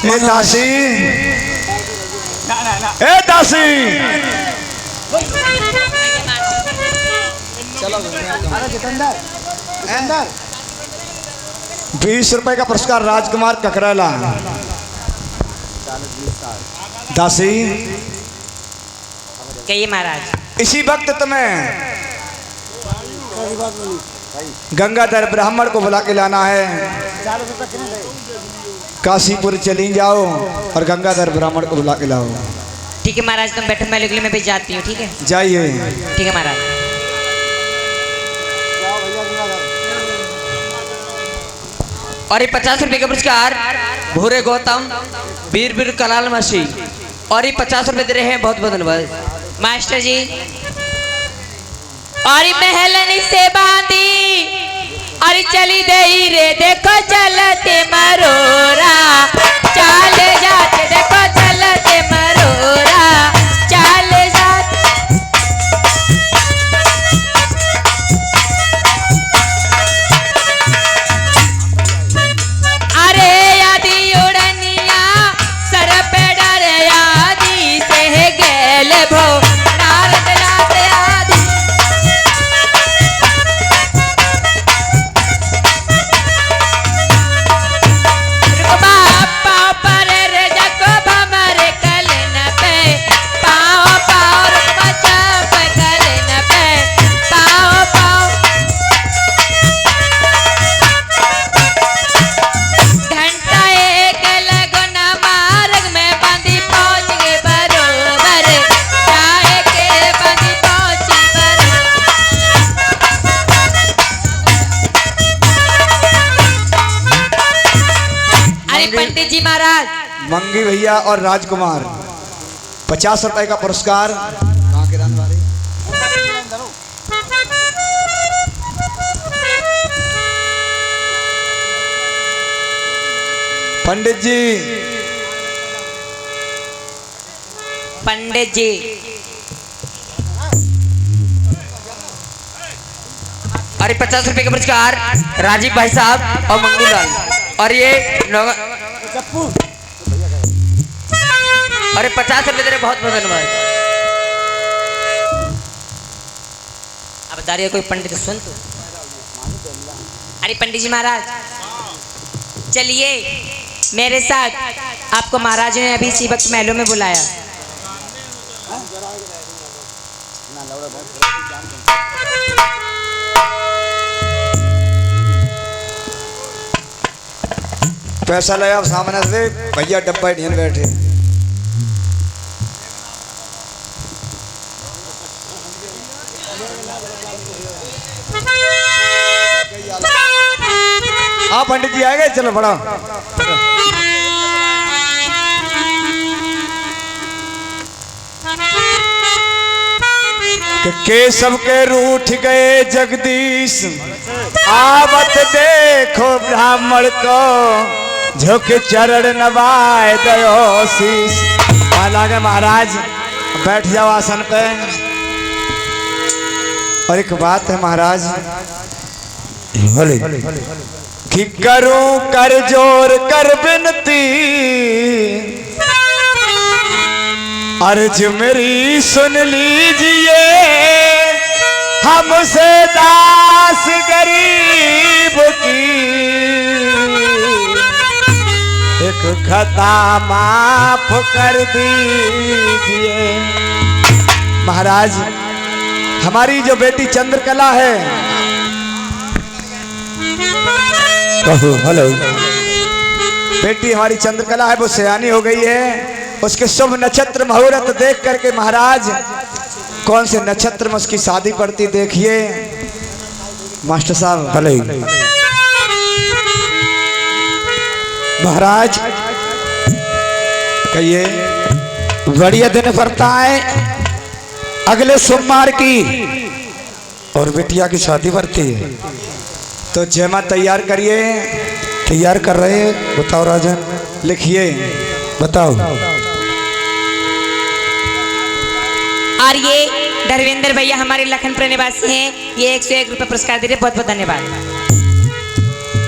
ए दासी, ए दासी, चलो 20 रुपए का पुरस्कार राजकुमार ककरेला। दासी कहिए महाराज। इसी वक्त तुम्हें गंगाधर ब्राह्मण को बुला के लाना है। काशीपुर चली जाओ और गंगाधर ब्राह्मण को बुला के लाओ। ठीक है महाराज, तुम बैठो, मैं लिए मैं भी जाती हूँ। ठीक है, जाइए। ठीक है महाराज। और ये 50 रुपए का पुरस्कार भूरे गौतम वीर वीर कलाल मसी, और ये 50 रुपए दे रहे हैं। बहुत बहुत धन्यवाद मास्टर जी। और महलन से बांधी और चली दई रे, देखो चलते मरोरा, चाल जाते देखो चलते मरोरा, चाल जाते। अरे आदि उड़निया सर पे डर आदि से गेल भो नारद लाते आदि। पाँव पर रे जको भमरे कलन पे, पाँव पाँव रुकमा चाप कलन पे, पाँव पाँव घंटा एक लगन मार्ग में बंदी पहुंच गए बरोबर, चाहे के बंदी पहुंची बरोबर। अरे पंडित जी महाराज। मंगी भैया और राजकुमार 50 रुपए का पुरस्कार। कहाँ के रहने वाले? पंडित जी, पंडित जी। और ये 50 रुपए का पुरस्कार राजीव भाई साहब और मंगू लाल, और ये और ये 50 रुपए दे रहे। बहुत बहुत धन्यवाद। अब दारिया कोई पंडित सुन तो। अरे पंडित जी महाराज, चलिए मेरे साथ। आपको महाराज ने अभी इसी वक्त महलों में बुलाया। पैसा ले आप सामने से। भैया डब्बा ढेर बैठे। हाँ पंडित जी आ गए, चलो बड़ा। केशव के रूठ गए जगदीश, आवत देखो ब्राह्मण को, झुक चरण नवाए दयो शीश। लागे महाराज बैठ जाओ आसन पे। और एक बात है महाराज, कि करूं कर जोर कर विनती, अर्ज मेरी सुन लीजिए, हमसे दास गरीब की एक खता माफ कर दीजिए। महाराज, हमारी जो बेटी चंद्रकला है, हेलो, बेटी हमारी चंद्रकला है, वो सयानी हो गई है। उसके शुभ नक्षत्र मुहूर्त देख करके महाराज कौन से नक्षत्र में उसकी शादी पड़ती देखिए। मास्टर साहब हेलो। महाराज कहिए। बढ़िया दिन पड़ता है अगले सोमवार की, और बिटिया की शादी पड़ती है, तो जयमा तैयार करिए। तैयार कर रहे हैं, बताओ राजन। लिखिए, बताओ। और ये धर्मेंद्र भैया हमारे लखनपुर निवासी हैं, ये 101 रुपये पुरस्कार दे रहे। बहुत बहुत धन्यवाद।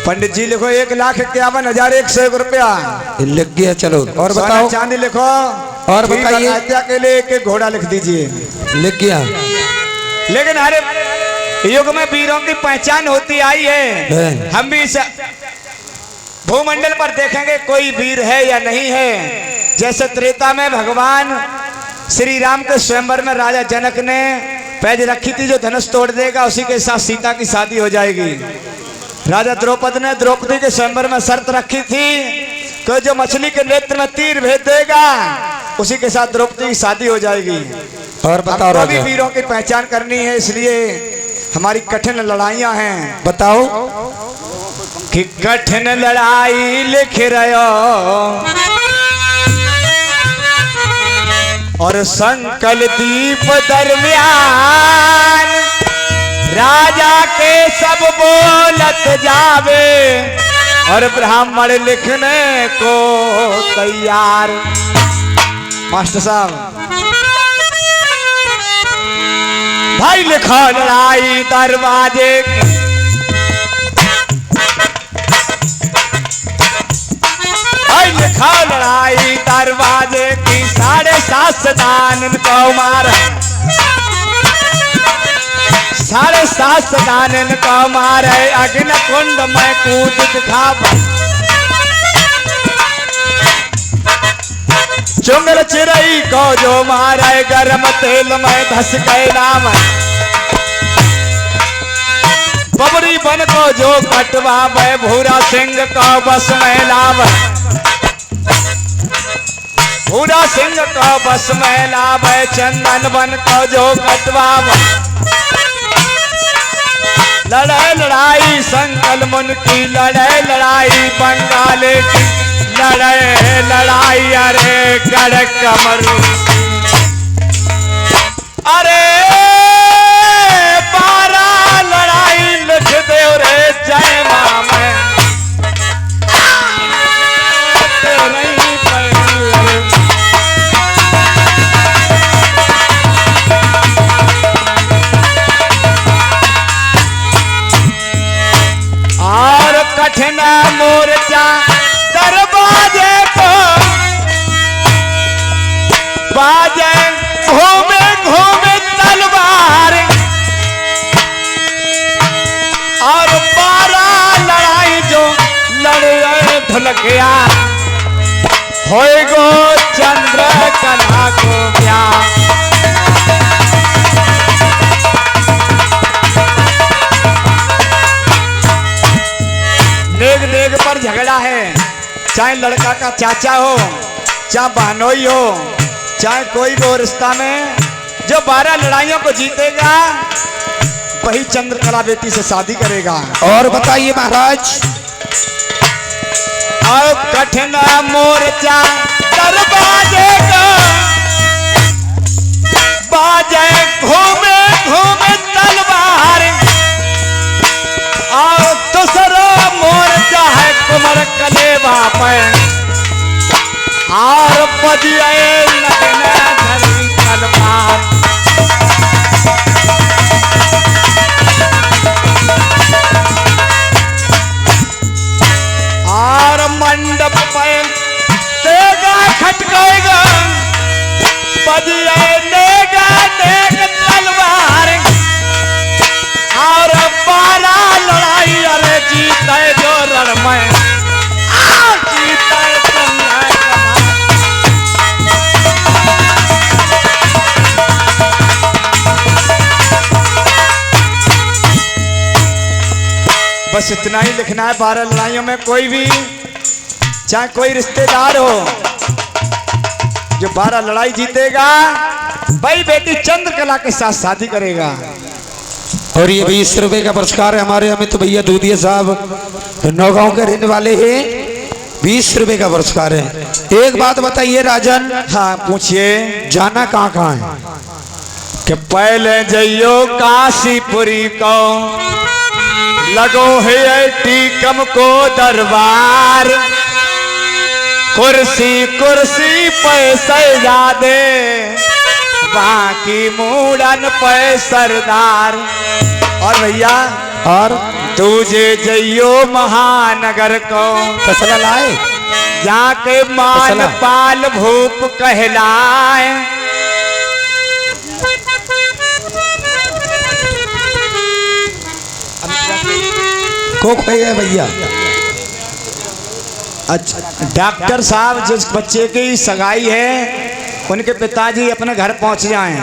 पंडित जी लिखो 1,51,101 रुपया। लिख गया, चलो और सोना बताओ। चांदी लिखो। और बताइए। हत्या के लिए एक घोड़ा लिख दीजिए। लिख गया। लेकिन हर युग में वीरों की पहचान होती आई है। हम भी इस भूमंडल पर देखेंगे कोई वीर है या नहीं है। जैसे त्रेता में भगवान श्री राम के स्वयंवर में राजा जनक ने पैज रखी थी, जो धनुष तोड़ देगा उसी के साथ सीता की शादी हो जाएगी। राजा द्रौपदी ने द्रौपदी के स्वयंवर में शर्त रखी थी कि जो मछली के नेत्र में तीर भेज देगा उसी के साथ द्रौपदी की शादी हो जाएगी। और बताओ हमको भी राजा। वीरों की पहचान करनी है, इसलिए हमारी कठिन लड़ाइयां हैं। बताओ। कि कठिन लड़ाई लिख रहे हो और संकल दीप दरमियान राजा के सब बोलत जावे और ब्राह्मण लिखने को तैयार। मास्टर साहब भाई लिखा लड़ाई दरवाजे की, भाई लिखा लड़ाई दरवाजे की 7.5 दान इनको मार, 7.5 दान इनको मारे अग्नि कुंड में कूद दिखावा। चुंगल चिरई को जो मारे गरम तेल में धस गए नाम, बबरी बन को जो कटवावे भूरा सिंह को बस में लावे, भूरा सिंह को बस में लावे चंदन बन को जो कटवावे। लड़े लड़ाई संकल मुन की, लड़े लड़ाई बंगाले की, लड़े लड़ाई अरे गढ़ कमरू, अरे 12 लड़ाई लिख दे रे जय मां में नहीं पहले। और कठिन मोर्चा दरवाजे को बाजे घूमे घूमे तलवार और 12 लड़ाई जो लड़े ढुलकिया होए गो चंद्र कला को प्यार। नेग नेग पर झगड़ा है, चाहे लड़का का चाचा हो, चाहे बहनोई हो, चाहे कोई भी रिश्ता में जो 12 लड़ाइयों को जीतेगा वही चंद्रकला बेटी से शादी करेगा। और बताइए महाराज। और कठिन मोर्चा दरवाजे का बाजे घूमे घूमे तलवार और दूसरा मोर्चा है कुमर कलेवा पे और बजिए लगने धरी तलवार। और मंडप पे तेगा खटकेगा बजिए नेगा नेग तलवार और 12 लड़ाई अरे जीते जो रण में जीते कन्या कमा। बस इतना ही लिखना है। 12 लड़ाइयों में कोई भी चाहे कोई रिश्तेदार हो जो 12 लड़ाई जीतेगा भाई बेटी चंद्रकला के साथ शादी करेगा। और ये 20 रुपए का पुरस्कार है हमारे अमित भैया दूधिया साहब नौगांव के रहने वाले हैं। 20 रुपए का पुरस्कार है। एक बात बताइए राजन। हाँ पूछिए। जाना कहाँ कहाँ है? कि पहले जइयो काशीपुरी को लगो है टीकम को दरबार, कुर्सी कुर्सी पैसे जादे बाकी मूड़न पे सरदार। और भैया और तुझे जइयो महानगर को तसला लाए जाके मान तसला। पाल भूप कहलाए। को खोए भैया। अच्छा डॉक्टर साहब जिस बच्चे की सगाई है उनके पिताजी अपने घर पहुंच जाएं।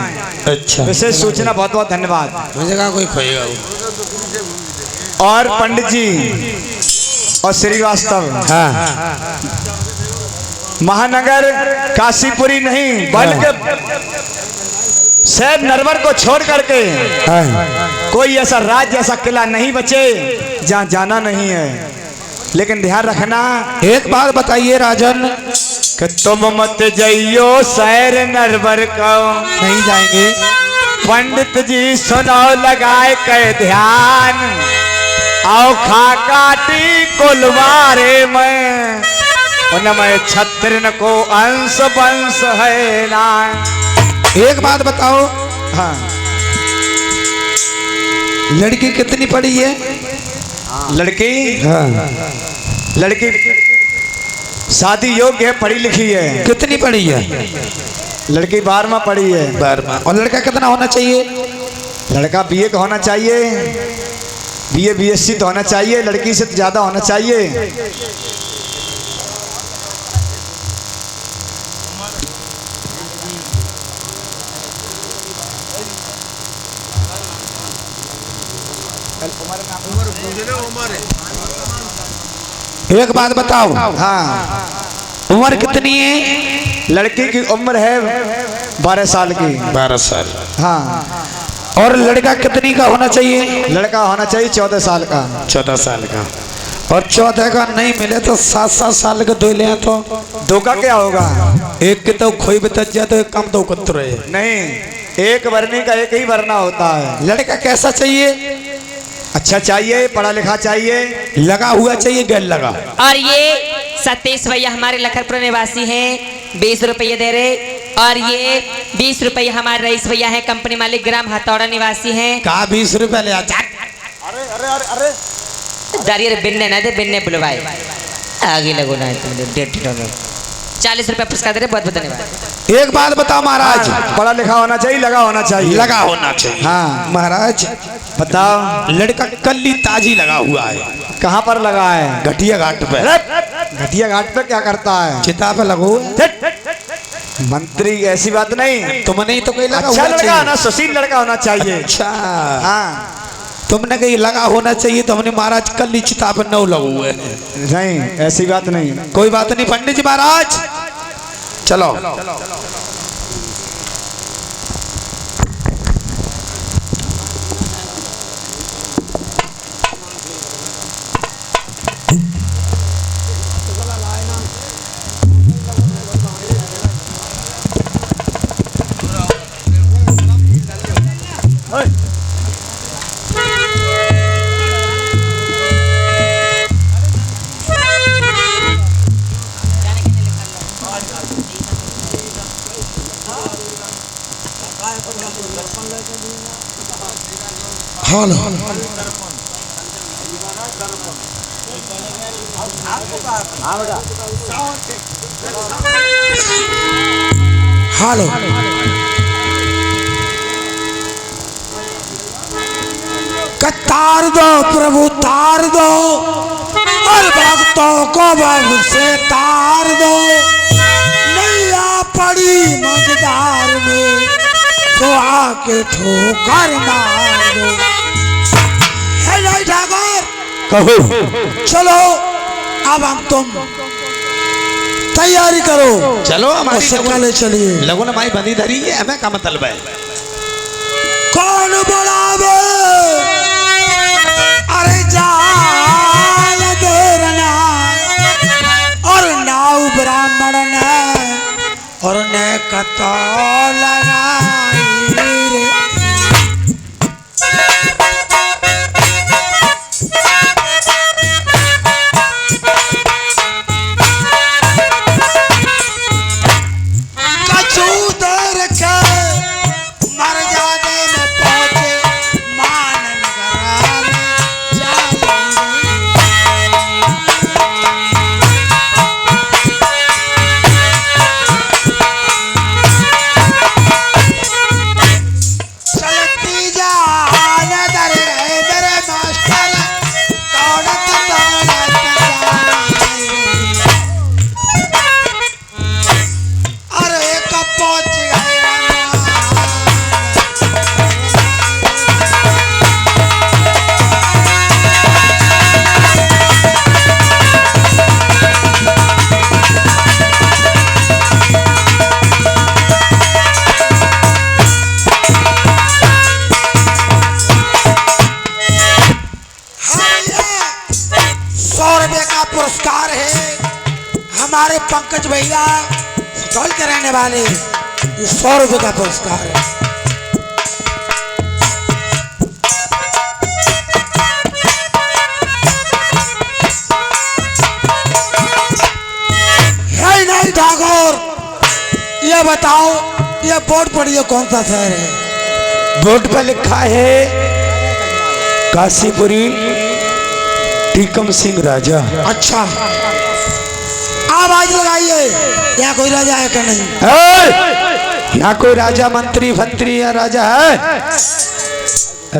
अच्छा विशेष सूचना बहुत बहुत धन्यवाद। मुझे कहा कोई खोएगा और पंडित जी और श्रीवास्तव हाँ महानगर काशीपुरी नहीं बल्कि शहर नरवर को छोड़ करके हाँ कोई ऐसा राज्य ऐसा किला नहीं बचे जहाँ जाना नहीं है। लेकिन ध्यान रखना एक बात बताइए राजन। कि तुम मत जइयो शहर नरवर को। नहीं जाएंगे। पंडित जी सुनो लगाए के ध्यान आओ खा काटी कुलवारे में उनमें छत्रन को अंश वंश है ना। एक बात बताओ हाँ लड़की कितनी पड़ी है? लड़की हाँ लड़की शादी योग्य है पढ़ी लिखी है। कितनी पड़ी है? लड़की 12वां पढ़ी है। 12वां। और लड़का कितना होना चाहिए? लड़का बीए का होना चाहिए, बीए बीएससी तो होना चाहिए, लड़की से ज्यादा होना चाहिए। एक बात बताओ हाँ उम्र कितनी है? लड़की की उम्र है 12 साल की। 12 साल। हाँ और लड़का कितनी का होना चाहिए? लड़का होना चाहिए 14 साल का। 14 साल का। और 14 का नहीं मिले तो 7-7 साल का दो ले तो दो का क्या होगा? एक के तो खोई बच जाए तो एक कम दो कत रहे। नहीं एक वर्णी का एक ही वर्णा होता है। लड़का कैसा चाहिए? अच्छा चाहिए, पढ़ा लिखा चाहिए, लगा हुआ चाहिए, गैल लगा। और ये सतीश भैया हमारे लखनपुर निवासी हैं, 20 रुपये दे रहे। और ये 20 रुपये हमारे रईस भैया हैं, कंपनी मालिक ग्राम हथौड़ा निवासी हैं। कहा 20 रुपए ले जा। दारियर बिन्ने ना दे, बिन्ने बुलवाए आगे लगो ना। 40 रुपये पुरस्कार दे रहे, बहुत बहुत धन्यवाद। एक बात बताओ महाराज। पढ़ा लिखा होना चाहिए, लगा होना चाहिए। लगा होना चाहिए। हाँ महाराज बताओ लड़का कल्ली ताजी लगा हुआ है। कहाँ पर लगा है? घटिया घाट पे। घटिया घाट पे क्या करता है? चिता पे लगो। मंत्री ऐसी बात नहीं। तुम नहीं तो कोई लगा अच्छा हुआ लड़का चाहिए। होना, सुशील लड़का होना चाहिए। अच्छा हाँ तुमने कहीं लगा होना चाहिए तो हमने महाराज कल्ली चिता पे 9 लगे हुए हैं। नहीं ऐसी बात नहीं। कोई बात नहीं पंडित जी महाराज चलो। हेलो हेलो तार दो प्रभु तार दो और भक्तों को भक्त से तार दो। नैया पड़ी मझधार में तो आके ठोकर मार दो। है नहीं ठाकुर कहो चलो अब हम तुम तैयारी करो। चलो हमारे सकले चलिए। लगन माई बंदी धरी है हमें का मतलब है। कौन बुलावे अरे जाल देरना और नाव ब्राह्मण ने और ने कतो लगाई रे। हमारे पंकज भैया सुपौल के रहने वाले, ये 100 रुपये का पुरस्कार है। नहीं ठाकुर, ये बताओ, ये बोर्ड पर ये कौन सा शहर है? बोर्ड पर लिखा है काशीपुरी टीकम सिंह राजा। अच्छा, आवाज लगाइए, यहाँ कोई राजा है क्या? नहीं, यहाँ कोई राजा मंत्री फंत्री या राजा है?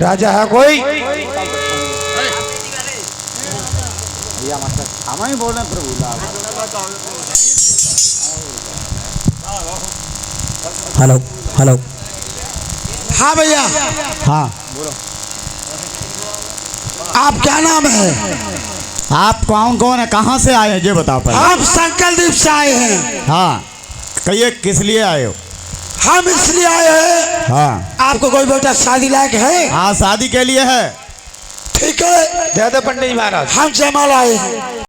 राजा है कोई? हम ही बोल रहे हैं प्रभु। Hello hello. हाँ भैया, हाँ, आप क्या नाम है? आप कौन है, कहाँ से आए हैं ये बताओ पहले। हम संकलदीप से आए हैं। हाँ, कहिए किस लिए आए हो? हम इसलिए आए हैं, हाँ आपको कोई बेटा शादी लायक है? हाँ, शादी के लिए है। ठीक है, दे दो पंडित जी महाराज। हम जयमाल आए हैं।